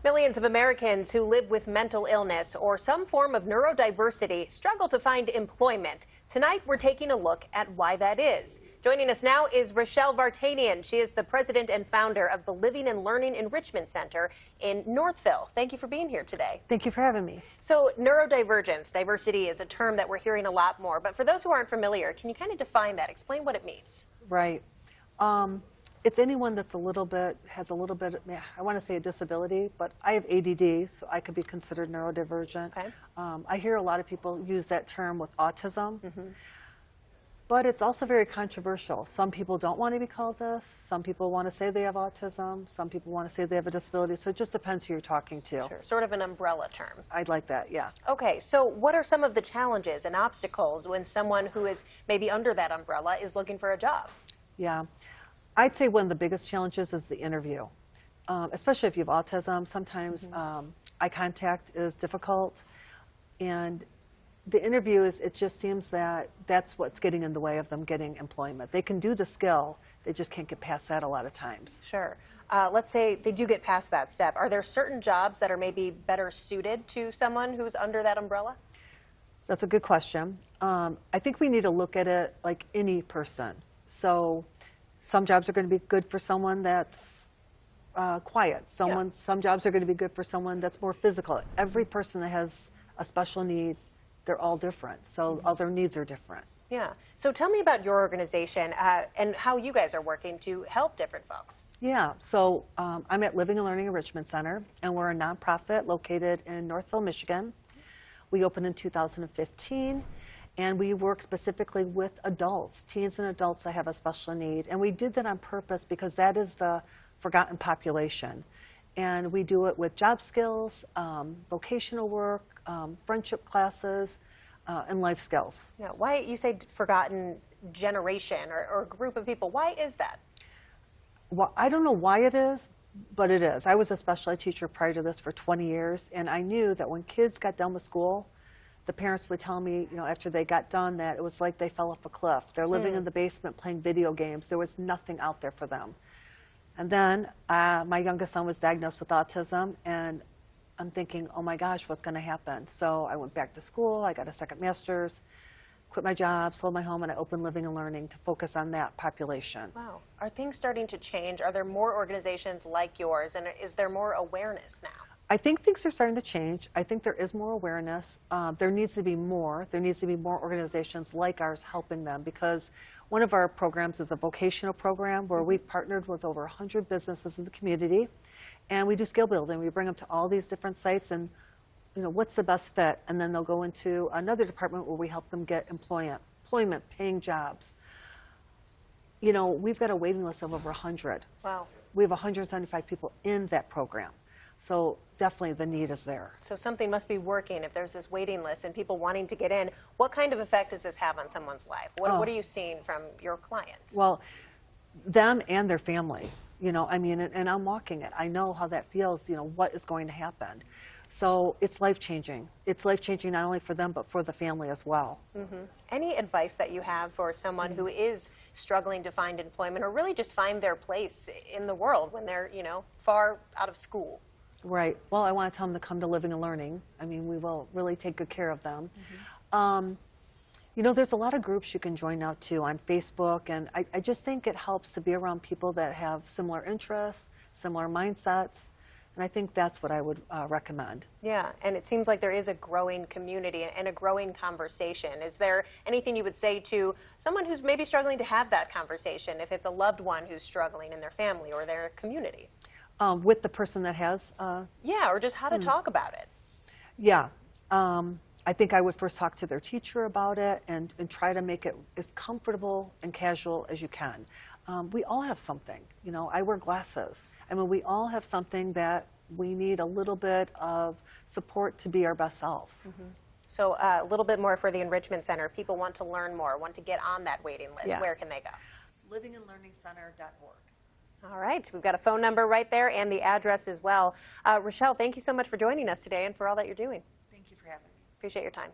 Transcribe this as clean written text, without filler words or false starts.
Millions of Americans who live with mental illness or some form of neurodiversity struggle to find employment. Tonight, we're taking a look at why that is. Joining us now is Rachelle Vartanian. She is the president and founder of the Living and Learning Enrichment Center in Northville. Thank you for being here today. Thank you for having me. So neurodivergence, diversity is a term that we're hearing a lot more. But for those who aren't familiar, can you kind of define that? Explain what it means. Right. It's anyone that's has a little bit, I want to say a disability, but I have ADD, so I could be considered neurodivergent. Okay. I hear a lot of people use that term with autism, but it's also very controversial. Some people don't want to be called this. Some people want to say they have autism. Some people want to say they have a disability. So it just depends who you're talking to. Sure. Sort of an umbrella term. I'd like that, yeah. Okay, so what are some of the challenges and obstacles when someone who is maybe under that umbrella is looking for a job? Yeah. I'd say one of the biggest challenges is the interview, especially if you have autism. Sometimes eye contact is difficult, and the interview it just seems that that's what's getting in the way of them getting employment. They can do the skill, they just can't get past that a lot of times. Sure. Let's say they do get past that step. Are there certain jobs that are maybe better suited to someone who's under that umbrella? That's a good question. I think we need to look at it like any person. So some jobs are going to be good for someone that's quiet. Some jobs are going to be good for someone that's more physical. Every person that has a special need, they're all different. So all their needs are different. Yeah. So tell me about your organization and how you guys are working to help different folks. Yeah. So I'm at Living and Learning Enrichment Center, and we're a nonprofit located in Northville, Michigan. We opened in 2015. And we work specifically with adults, teens and adults that have a special need. And we did that on purpose because that is the forgotten population. And we do it with job skills, vocational work, friendship classes, and life skills. Yeah. Why, you say forgotten generation or group of people, why is that? Well, I don't know why it is, but it is. I was a special ed teacher prior to this for 20 years, and I knew that when kids got done with school, the parents would tell me, after they got done, that it was like they fell off a cliff. They're living in the basement playing video games. There was nothing out there for them. And then my youngest son was diagnosed with autism, and I'm thinking, oh my gosh, what's going to happen? So I went back to school. I got a second master's, quit my job, sold my home, and I opened Living and Learning to focus on that population. Wow. Are things starting to change? Are there more organizations like yours, and is there more awareness now? I think things are starting to change. I think there is more awareness. There needs to be more. There needs to be more organizations like ours helping them, because one of our programs is a vocational program where we've partnered with over 100 businesses in the community, and we do skill building. We bring them to all these different sites and, what's the best fit? And then they'll go into another department where we help them get employment, paying jobs. We've got a waiting list of over 100. Wow. We have 175 people in that program. So definitely the need is there. So something must be working if there's this waiting list and people wanting to get in. What kind of effect does this have on someone's life? What are you seeing from your clients? Well, them and their family, and I'm walking it. I know how that feels, what is going to happen. So it's life-changing. It's life-changing not only for them, but for the family as well. Any advice that you have for someone who is struggling to find employment or really just find their place in the world when they're, far out of school? Right. Well, I want to tell them to come to Living and Learning. We will really take good care of them. There's a lot of groups you can join now, too, on Facebook, and I just think it helps to be around people that have similar interests, similar mindsets, and I think that's what I would recommend. Yeah, and it seems like there is a growing community and a growing conversation. Is there anything you would say to someone who's maybe struggling to have that conversation, if it's a loved one who's struggling in their family or their community? With the person that has? Yeah, or just how to talk about it. Yeah. I think I would first talk to their teacher about it and try to make it as comfortable and casual as you can. We all have something. I wear glasses. We all have something that we need a little bit of support to be our best selves. So a little bit more for the Enrichment Center. People want to learn more, want to get on that waiting list. Yeah. Where can they go? livingandlearningcenter.org. All right. We've got a phone number right there and the address as well. Rachelle, thank you so much for joining us today and for all that you're doing. Thank you for having me. Appreciate your time.